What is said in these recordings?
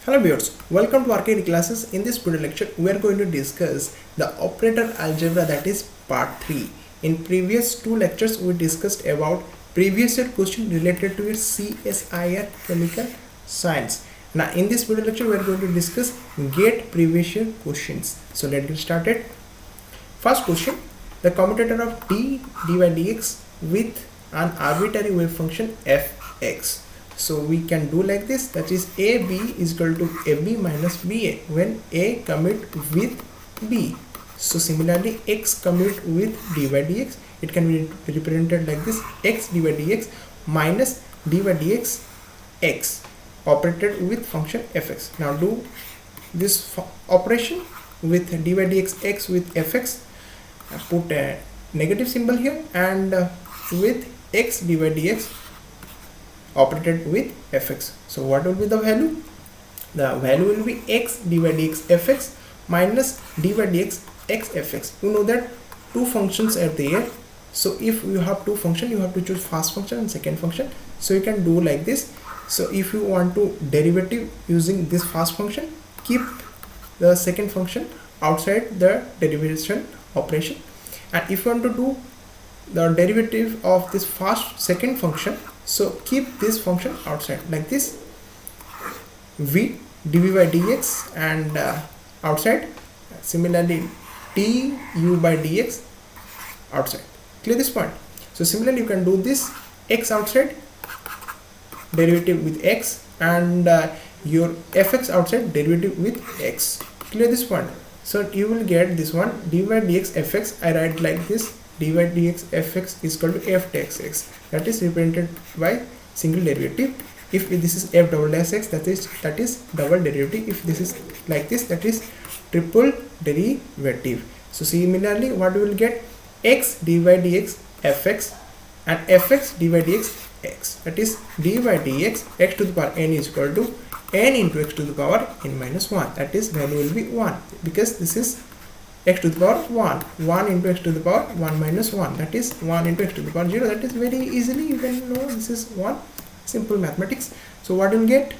Hello viewers, welcome to Arcade Classes. In this video lecture, we are going to discuss the operator algebra, that is part 3. In previous two lectures, we discussed about previous year question related to your CSIR chemical science. Now in this video lecture, we are going to discuss get previous year questions. So let's get started. First question, the commutator of d by dx with an arbitrary wave function fx. So we can do like this, that is AB is equal to AB minus BA when A commute with B. So similarly x commute with d by dx, it can be represented like this, x d by dx minus d by dx x operated with function fx. Now do this operation with d by dx x with fx, put a negative symbol here, and with x d by dx operated with fx. So what will be the value? The value will be x d by dx fx minus d by dx x fx. You know that two functions are there. So if you have two functions, you have to choose first function and second function. So you can do like this. So if you want to derivative using this first function, keep the second function outside the derivation operation. And if you want to do the derivative of this second function, so keep this function outside like this, v dv by dx, and outside similarly du by dx outside. Clear this point? So similarly you can do this x outside, derivative with x, and your fx outside, derivative with x. Clear this point? So you will get this one, d by dx fx. I write like this, d by dx fx is equal to f dash x, that is represented by single derivative. If this is f double dash x, that is double derivative. If this is like this, that is triple derivative. So similarly what we will get, x d by dx fx and fx d by dx x, that is d by dx x to the power n is equal to n into x to the power n minus 1, that is value will be 1, because this is x to the power 1 into x to the power 1 minus 1, that is 1 into x to the power 0. That is very easily you can know this is 1, simple mathematics. So what you will get,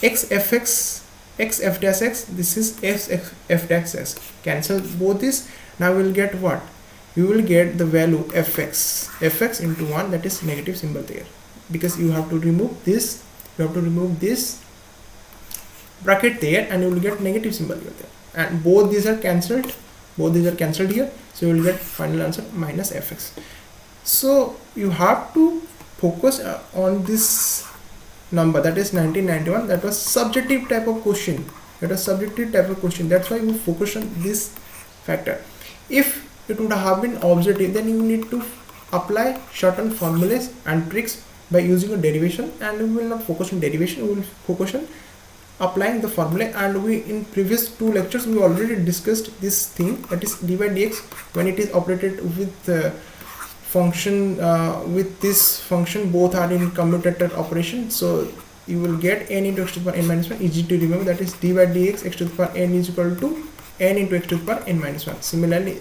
x fx x f dash x, this is f dash x, cancel both this. Now we will get what? You will get the value fx into 1, that is negative symbol there, because you have to remove this, bracket there, and you will get negative symbol here there, and both these are cancelled here. So you will get final answer minus fx. So you have to focus on this number, that is 1991. That was subjective type of question, that's why you focus on this factor. If it would have been objective, then you need to apply certain formulas and tricks by using a derivation, and we will not focus on derivation, we will focus on applying the formula. And we in previous two lectures we already discussed this thing, that is d by dx when it is operated with function with this function, both are in commutator operation. So you will get n into x to the power n minus 1, easy to remember, that is d by dx x to the power n is equal to n into x to the power n minus 1. Similarly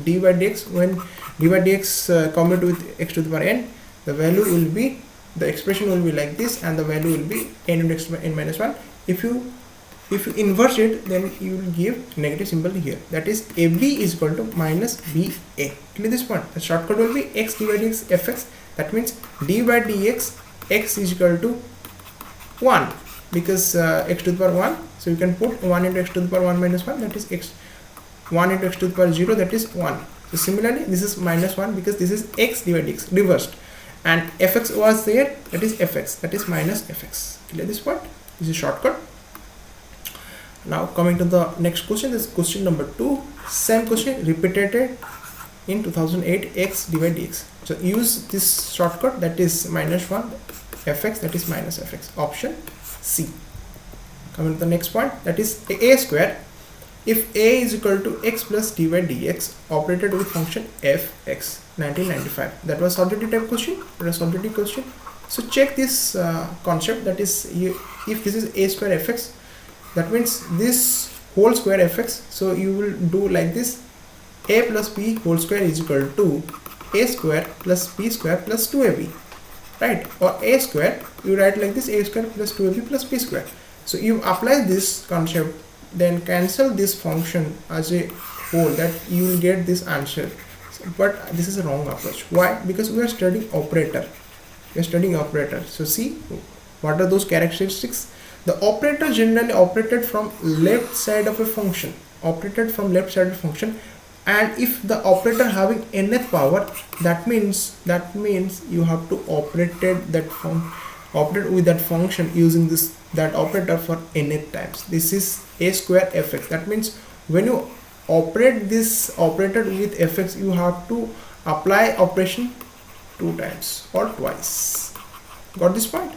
d by dx, when d by dx commute with x to the power n, the value will be, the expression will be like this, and the value will be n into x to the power n minus 1. If you inverse it, then you will give negative symbol here, that is AB is equal to minus BA. Clear this point? The shortcut will be x d by dx fx, that means d by dx x is equal to 1, because x to the power 1, so you can put 1 into x to the power 1 minus 1, that is x 1 into x to the power 0, that is 1. So similarly this is minus 1, because this is x d by dx reversed, and fx was there, that is fx, that is minus fx. Clear this point? This is shortcut. Now coming to the next question, this is question number 2. Same question repeated in 2008, x d by dx. So use this shortcut, that is minus 1 fx, that is minus fx, option C. Coming to the next point, that is a square. If a is equal to x plus d by dx operated with function fx, 1995. That was subjective type question. So check this concept, that is if this is a square fx, that means this whole square fx. So you will do like this, a plus b whole square is equal to a square plus b square plus 2ab, right? Or a square, you write like this, a square plus 2ab plus b square. So you apply this concept, then cancel this function as a whole, that you will get this answer. But this is a wrong approach. Why? Because we are studying operator. We are studying operator. So see, what are those characteristics? The operator generally operated from left side of a function. Operated from left side of a function. And if the operator having nth power, that means you have to operate with that function using that operator for nth times. This is a square fx. That means when you operate this operator with fx, you have to apply operation 2 times or twice. Got this point?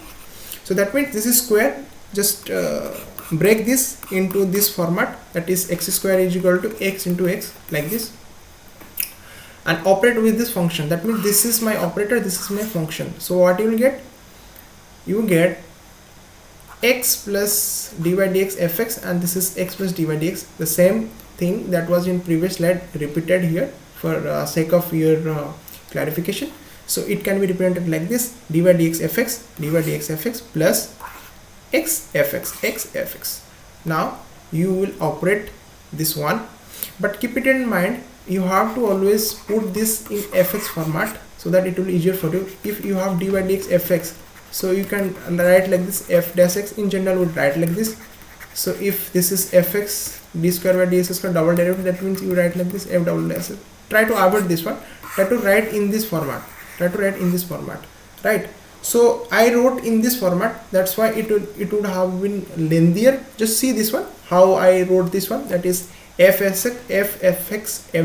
So that means this is square. Just break this into this format, that is x square is equal to x into x, like this, and operate with this function. That means this is my operator, this is my function. So what you will get? You will get x plus dy dx fx, and this is x plus dy dx. The same thing that was in previous slide repeated here for sake of your clarification. So it can be represented like this: dy dx fx plus x fx. Now you will operate this one, but keep it in mind, you have to always put this in fx format so that it will be easier for you. If you have dy dx fx, so you can write like this: f dash x. In general would write like this. So if this is fx d square by dx square double derivative, that means you write like this: f double dash. Try to avoid this one. Try to write in this format. Right? So I wrote in this format, that's why it would have been lengthier. Just see this one, how I wrote this one, that is fx f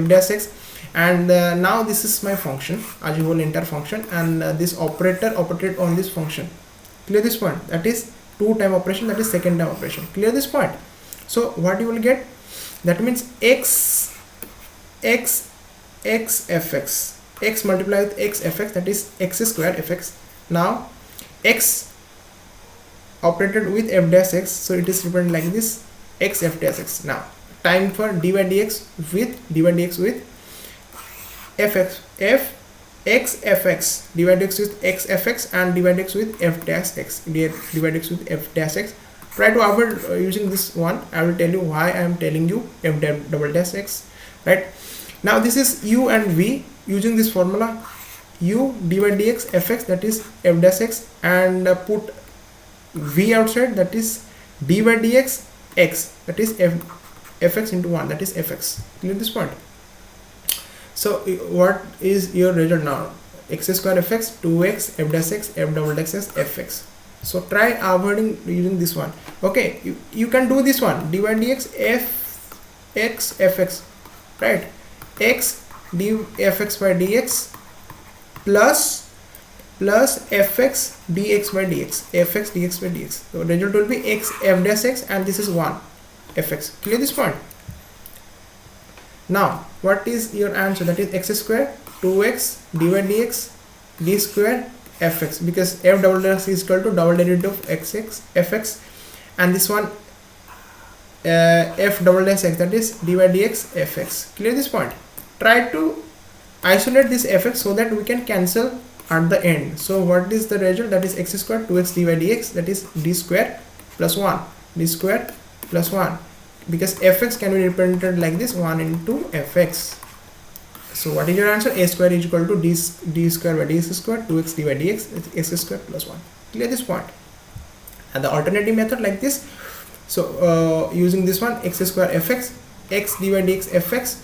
dash x, and now this is my function as a whole, entire function, and this operator operated on this function. Clear this point? That is 2-time operation, that is second time operation. Clear this point? So what you will get? That means x fx, x multiplied with x fx, that is x square fx. Now x operated with f dash x, so it is represented like this: x f dash x. Now time for dy dx with fx, f x fx, dy dx with x fx, and dy dx with f dash x, dy dx with f dash x. Try to avoid using this one. I will tell you why I am telling you f double dash x. Right now this is u and v. Using this formula, u dy dx fx, that is f dash x, and put v outside, that is dy dx x, that is fx into 1, that is fx. Clear this point? So what is your result now? X square fx, 2x f dash x, f double dash x, fx. So try avoiding using this one. Okay, you can do this one: dy dx x fx, right? X dfx by dx plus fx dx by dx, fx dx by dx. So result will be x f dash x, and this is 1 fx. Clear this point? Now what is your answer? That is x square 2x dy dx d square fx, because f double dash is equal to double derivative of fx, and this one f double dash x, that is dy dx fx. Clear this point? Try to isolate this fx so that we can cancel at the end. So what is the result? That is x square 2x dy dx, that is d square plus 1, d square plus 1, because fx can be represented like this: 1 into fx. So what is your answer? A square is equal to d square by dx square, 2x dy dx, x square plus 1. Clear this point? And the alternative method like this. So using this one, x square fx, x dy dx fx,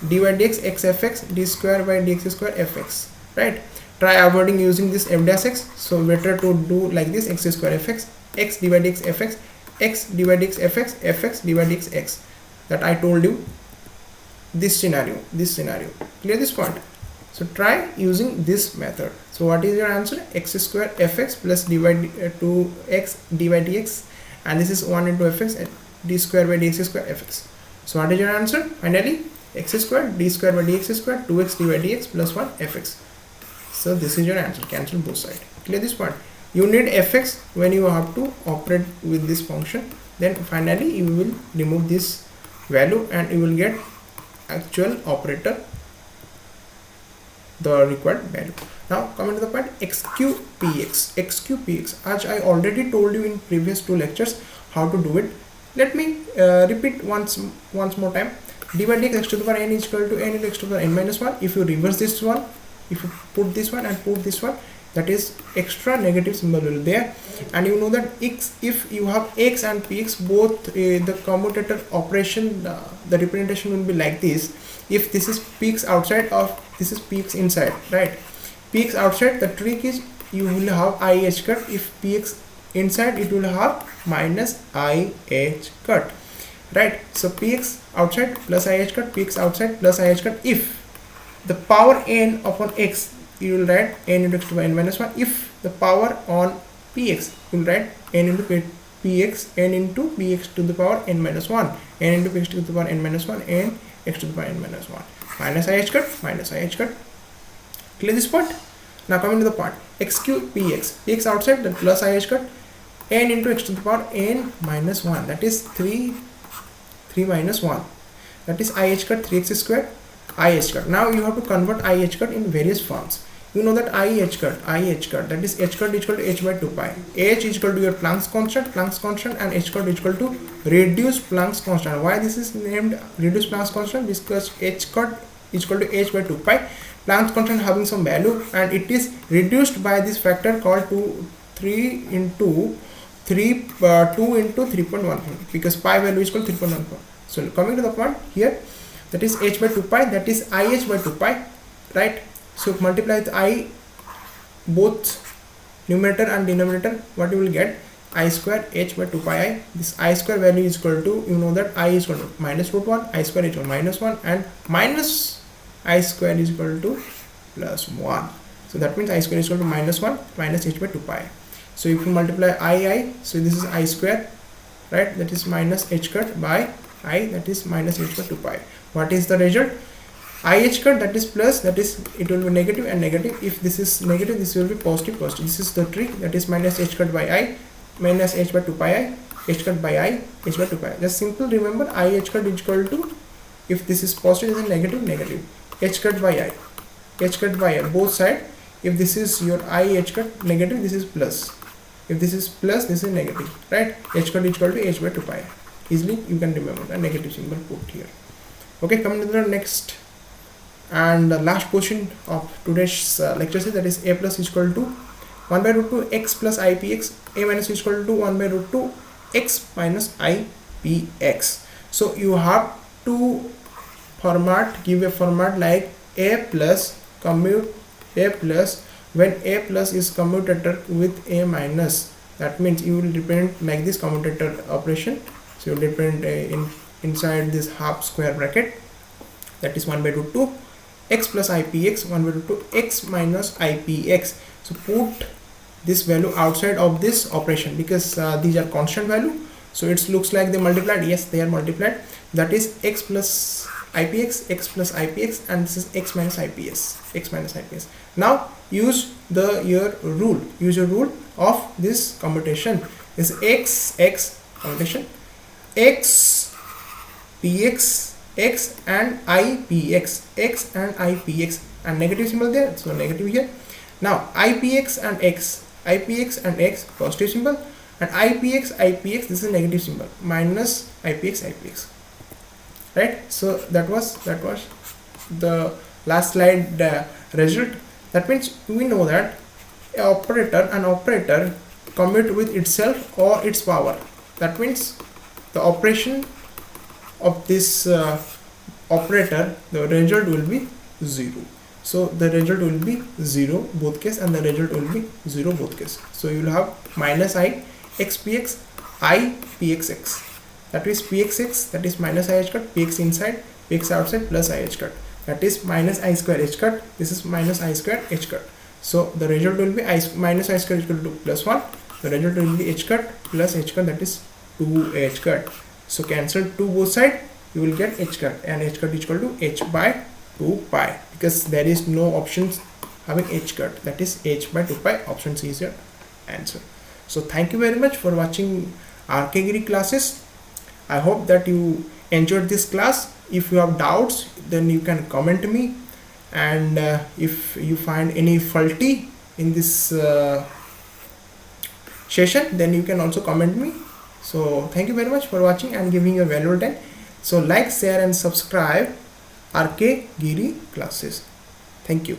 dy dx x fx, d square by dx square fx. Right? Try avoiding using this f dash x. So better to do like this: x square fx, x dy dx fx, x dy dx fx, fx dy dx x. That I told you. This scenario. Clear this point? So try using this method. So what is your answer? X square fx plus dy 2x dy dx, and this is 1 into fx, and d square by dx square fx. So what is your answer? Finally, x square d square by dx square, 2x dy dx plus 1 fx. So this is your answer. Cancel both sides. Clear this point? You need fx when you have to operate with this function. Then finally you will remove this value and you will get actual operator, the required value. Now coming to the point, xqpx. As I already told you in previous 2 lectures, how to do it. Let me repeat once more time. d by dx x to the power n is equal to n into x to the power n minus 1. If you reverse this one, if you put this one and put this one, that is extra negative symbol will there. And you know that x, if you have x and px both, the commutator operation, the representation will be like this. If this is px outside or this is px inside, right? Px outside, the trick is you will have I h cut. If px inside, it will have minus I h cut, right? So px outside plus I h cut, px outside plus I h cut. If the power n upon x, you will write n into x to the power n minus 1. If the power on px, you will write n into px, n into px to the power n minus 1, n into px to the power n minus 1, n x to the power n minus 1, minus I h cut, minus I h cut. Clear this part? Now coming to the part x cube px, px outside, then plus I h cut, n into x to the power n minus 1, that is 3 minus 1, that is I h cut 3x square, I h cut. Now you have to convert I h cut in various forms. You know that I h cut, that is h cut is equal to h by 2 pi. H is equal to your Planck's constant, and h cut is equal to reduced Planck's constant. Why this is named reduced Planck's constant? Because h cut is equal to h by 2 pi. Planck's constant having some value, and it is reduced by this factor called 2 into 3.14, because pi value is equal to 3.14. So coming to the point here, that is h by 2 pi, that is I h by 2 pi, right? So multiply the I, both numerator and denominator, what you will get? I square h by 2 pi I. This I square value is equal to, you know that I is equal to minus root 1, I square is equal to minus 1, and minus I square is equal to plus 1. So that means I square is equal to minus 1 minus h by 2 pi. So if you multiply I, so this is I square, right? That is minus h cut by I, that is minus h by 2 pi. What is the result? I h cut, that is plus, that is it will be negative and negative. If this is negative, this will be positive. This is the trick, that is minus h cut by I, minus h by 2 pi I, h cut by I, h by 2 pi. Just simple remember I h cut is equal to, if this is positive, this is negative, h cut by I, both side. If this is your I h cut negative, this is plus. If this is plus, this is negative, right? H cut is equal to h by 2 pi. Easily you can remember the negative symbol put here. Okay, coming to the next and the last portion of today's lecture, that is a plus is equal to 1 by root 2 x plus I px, a minus is equal to 1 by root 2 x minus I px. So you have to give a format like a plus commute a plus. When a plus is commutator with a minus, that means you will represent like this commutator operation. So you will represent inside this half square bracket, that is 1 by root 2 x plus I px, 1 by root 2 x minus I px. So put this value outside of this operation, because these are constant value, so it looks like they multiplied. Yes, they are multiplied. That is x plus IPX, x plus IPX, and this is x minus IPS. Now use your rule of this commutation. This x commutation, x px, x and IPX, and negative symbol there, so negative here. Now IPX and x positive symbol, and IPX, this is negative symbol, minus IPX. Right? So that was the last slide result. That means we know that an operator commute with itself or its power. That means the operation of this operator, the result will be 0. So the result will be 0 both case, and the result will be 0 both case. So you will have minus I x px, I pxx. That is pxx, that is minus I h cut, px inside, px outside, plus I h cut. That is minus I square h cut. This is minus I square h cut. So the result will be minus I square is equal to plus 1. The result will be h cut plus h cut, that is 2 h cut. So cancel 2 both side, you will get h cut, and h cut is equal to h by 2 pi, because there is no options having h cut, that is h by 2 pi. Option C is your answer. So thank you very much for watching ALGEBRA classes. I hope that you enjoyed this class. If you have doubts, then you can comment me, and if you find any faulty in this session, then you can also comment me. So thank you very much for watching and giving your valuable time. So like, share and subscribe RK GIRI classes. Thank you.